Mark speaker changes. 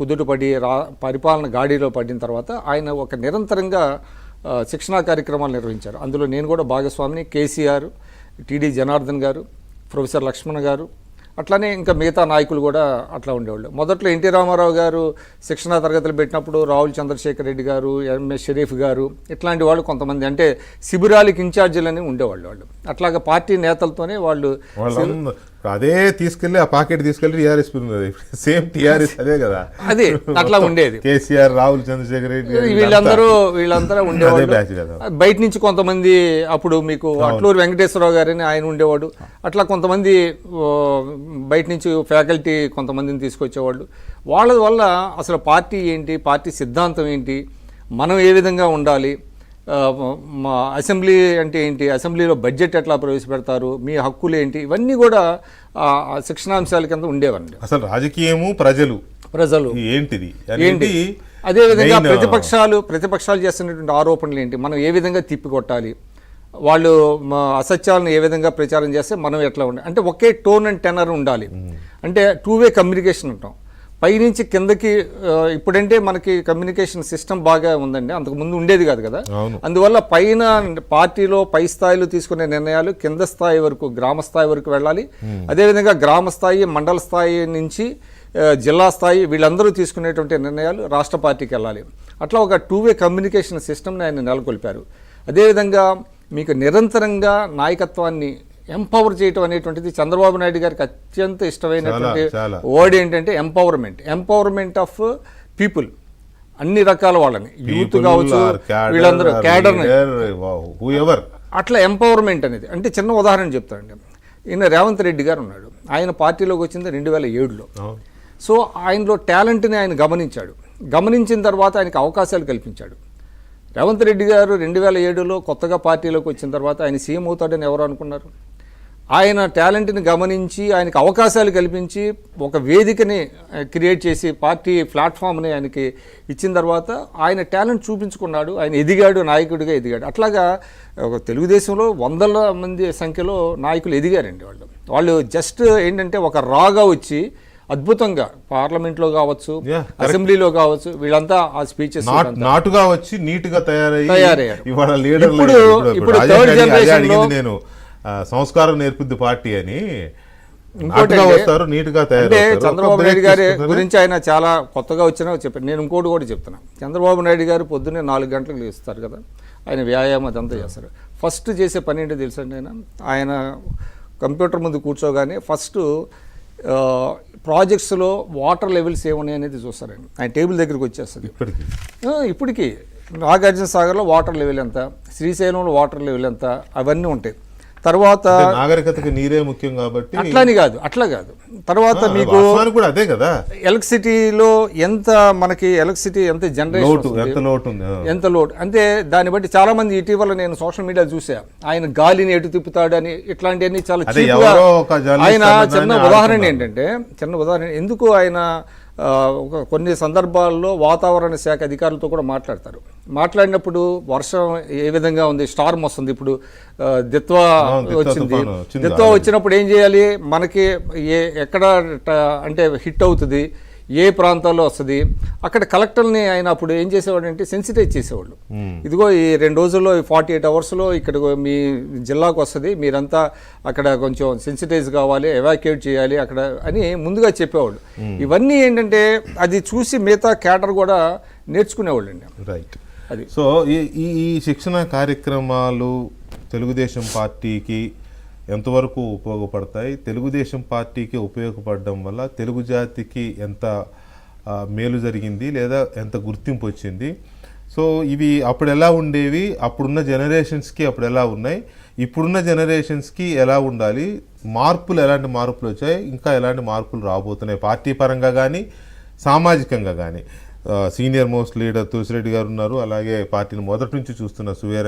Speaker 1: కుదుటపడి పరిపాలన గాడిలో పడిన తర్వాత ఆయన ఒక నిరంతరంగా శిక్షణా కార్యక్రమాలు నిర్వహించారు. అందులో నేను కూడా భాగస్వామిని. కేసీఆర్, టీడీ జనార్దన్ గారు, ప్రొఫెసర్ లక్ష్మణ్ గారు, అట్లానే ఇంకా మిగతా నాయకులు కూడా అట్లా ఉండేవాళ్ళు. మొదట్లో ఎన్టీ రామారావు గారు శిక్షణా తరగతులు పెట్టినప్పుడు రావుల్ చంద్రశేఖర్ రెడ్డి గారు, ఎంఎస్ షరీఫ్ గారు ఇట్లాంటి వాళ్ళు కొంతమంది అంటే శిబిరాలకు ఇన్ఛార్జీలని ఉండేవాళ్ళు. వాళ్ళు అట్లాగా పార్టీ నేతలతోనే వాళ్ళు
Speaker 2: అదే తీసుకెళ్లి ఆ పాకెట్ తీసుకెళ్లి టీఆర్ఎస్ సేమ్ టీఆర్ఎస్ అదే కదా,
Speaker 1: అదే అట్లా ఉండేది.
Speaker 2: కేసీఆర్, రాహుల్ చంద్రశేఖర్ రెడ్డి
Speaker 1: వీళ్ళందరూ ఉండేవాళ్ళు. బయట నుంచి కొంతమంది, అప్పుడు మీకు అట్లూరు వెంకటేశ్వరరావు గారని ఆయన ఉండేవాడు. అట్లా కొంతమంది బయట నుంచి ఫ్యాకల్టీ కొంతమందిని తీసుకొచ్చేవాళ్ళు. వాళ్ళ వల్ల అసలు పార్టీ ఏంటి, పార్టీ సిద్ధాంతం ఏంటి, మనం ఏ విధంగా ఉండాలి, అసెంబ్లీ అంటే ఏంటి, అసెంబ్లీలో బడ్జెట్ ఎట్లా ప్రవేశపెడతారు, మీ హక్కులు ఏంటి, ఇవన్నీ కూడా శిక్షణాంశాల కింద ఉండేవండి.
Speaker 2: అసలు రాజకీయము ప్రజలు ఏంటిది ఏంటి,
Speaker 1: అదేవిధంగా ప్రతిపక్షాలు చేస్తున్నటువంటి ఆరోపణలు ఏంటి, మనం ఏ విధంగా తిప్పికొట్టాలి, వాళ్ళు అసత్యాలను ఏ విధంగా ప్రచారం చేస్తే మనం ఎట్లా ఉండాలి, అంటే ఒకే టోన్ అండ్ టెనర్ ఉండాలి. అంటే 2-వే కమ్యూనికేషన్ ఉంటాం పైనుంచి కిందకి. ఇప్పుడంటే మనకి కమ్యూనికేషన్ సిస్టమ్ బాగా ఉందండి, అంతకుముందు ఉండేది కాదు కదా. అందువల్ల పైన పార్టీలో పై స్థాయిలో తీసుకునే నిర్ణయాలు కింద స్థాయి వరకు, గ్రామ స్థాయి వరకు వెళ్ళాలి. అదేవిధంగా గ్రామ స్థాయి, మండల స్థాయి నుంచి జిల్లా స్థాయి వీళ్ళందరూ తీసుకునేటువంటి నిర్ణయాలు రాష్ట్ర పార్టీకి వెళ్ళాలి. అట్లా ఒక 2-వే కమ్యూనికేషన్ సిస్టమ్ని ఆయన నెలకొల్పారు. అదేవిధంగా మీకు నిరంతరంగా నాయకత్వాన్ని ఎంపవర్ చేయటం అనేటువంటిది చంద్రబాబు నాయుడు గారికి అత్యంత ఇష్టమైనటువంటి వర్డ్ ఏంటంటే ఎంపవర్మెంట్ ఆఫ్ పీపుల్. అన్ని రకాల వాళ్ళని, యూత్ కావచ్చు, వీళ్ళందరూ క్యాడర్ని, అట్లా ఎంపవర్మెంట్ అనేది. అంటే చిన్న ఉదాహరణ చెప్తానండి. ఈయన రేవంత్ రెడ్డి గారు ఉన్నాడు, ఆయన పార్టీలోకి వచ్చింది 2007లో. సో ఆయనలో టాలెంట్ని ఆయన గమనించిన తర్వాత ఆయనకు అవకాశాలు కల్పించాడు. రేవంత్ రెడ్డి గారు 2007లో కొత్తగా పార్టీలోకి వచ్చిన తర్వాత ఆయన సీఎం అవుతాడని ఎవరు అనుకున్నారు? ఆయన టాలెంట్ని గమనించి ఆయనకు అవకాశాలు కల్పించి ఒక వేదికని క్రియేట్ చేసి పార్టీ ప్లాట్ఫామ్ని ఆయనకి ఇచ్చిన తర్వాత ఆయన టాలెంట్ చూపించుకున్నాడు, ఆయన ఎదిగాడు, నాయకుడిగా ఎదిగాడు. అట్లాగా ఒక తెలుగుదేశంలో వందల మంది సంఖ్యలో నాయకులు ఎదిగారండి. వాళ్ళు జస్ట్ ఏంటంటే ఒక రాగా వచ్చి అద్భుతంగా పార్లమెంట్లో కావచ్చు, అసెంబ్లీలో కావచ్చు, వీళ్ళంతా ఆ స్పీచెస్
Speaker 2: నాటుగా వచ్చి నీట్గా తయారయ్యారు. ఇప్పుడు థర్డ్ జనరేషన్ నేను సంస్కారం నేర్పిద్ది పార్టీ అని వస్తారు, నీట్గా తయారు.
Speaker 1: చంద్రబాబు నాయుడు గారి గురించి ఆయన చాలా కొత్తగా వచ్చినా చెప్పారు. నేను ఇంకోటి కూడా చెప్తున్నాను. చంద్రబాబు నాయుడు గారు పొద్దున్నే 4 గంటలకు లేస్తారు కదా, ఆయన వ్యాయామం అదంతా చేస్తారు. ఫస్ట్ చేసే పని ఏంటో తెలుసండి, ఆయన కంప్యూటర్ ముందు కూర్చోగానే ఫస్ట్ ప్రాజెక్ట్స్లో వాటర్ లెవెల్స్ ఏమున్నాయి అనేది చూస్తారండి. ఆయన టేబుల్ దగ్గరికి వచ్చేస్తుంది. ఇప్పటికీ నాగార్జున సాగర్లో వాటర్ లెవెల్ ఎంత, శ్రీశైలంలో వాటర్ లెవెల్ ఎంత, అవన్నీ ఉంటాయి. తర్వాత
Speaker 2: నాగరికతకి నీరే ముఖ్యం కాబట్టి
Speaker 1: అట్లా కాదు. తర్వాత మీకు
Speaker 2: కూడా అదే కదా,
Speaker 1: ఎలక్ట్రిసిటీలో మనకి ఎలక్ట్రిసిటీ ఎంత జనరేషన్, ఎంత లోడ్, అంటే దాన్ని బట్టి చాలా మంది ఇటీవల నేను సోషల్ మీడియా చూసా, ఆయన గాలిని ఎటు తిప్పుతాడు అని ఇట్లాంటివన్నీ చాలా చీప్గా. ఆయన చిన్న ఉదాహరణ ఎందుకు ఆయన కొన్ని సందర్భాల్లో వాతావరణ శాఖ అధికారులతో కూడా మాట్లాడినప్పుడు వర్షం ఏ విధంగా ఉంది, స్టార్మ్ వస్తుంది, ఇప్పుడు దిత్వా వచ్చినప్పుడు ఏం చేయాలి, మనకి ఎక్కడ అంటే హిట్ అవుతుంది, ఏ ప్రాంతాల్లో వస్తుంది, అక్కడ కలెక్టర్ని ఆయన అప్పుడు ఏం చేసేవాడు అంటే సెన్సిటైజ్ చేసేవాళ్ళు. ఇదిగో ఈ 2 రోజుల్లో 48 అవర్స్లో ఇక్కడ మీ జిల్లాకు వస్తుంది, మీరంతా అక్కడ కొంచెం సెన్సిటైజ్ కావాలి, ఎవాక్యుయేట్ చేయాలి అక్కడ అని ముందుగా చెప్పేవాళ్ళు. ఇవన్నీ ఏంటంటే అది చూసి మిగతా క్యాడర్ కూడా నేర్చుకునేవాళ్ళు అండి.
Speaker 2: రైట్. అది సో ఈ శిక్షణ కార్యక్రమాలు తెలుగుదేశం పార్టీకి ఎంతవరకు ఉపయోగపడతాయి, తెలుగుదేశం పార్టీకి ఉపయోగపడడం వల్ల తెలుగు జాతికి ఎంత మేలు జరిగింది లేదా ఎంత గుర్తింపు వచ్చింది, సో ఇవి అప్పుడు ఎలా ఉండేవి, అప్పుడున్న జనరేషన్స్కి అప్పుడు ఎలా ఉన్నాయి, ఇప్పుడున్న జనరేషన్స్కి ఎలా ఉండాలి, ఎలాంటి మార్పులు వచ్చాయి, ఇంకా ఎలాంటి మార్పులు రాబోతున్నాయి పార్టీ పరంగా కానీ సామాజికంగా కానీ. సీనియర్ మోస్ట్ లీడర్ తులసిరెడ్డి గారు ఉన్నారు, అలాగే పార్టీని మొదటి నుంచి చూస్తున్న సువేర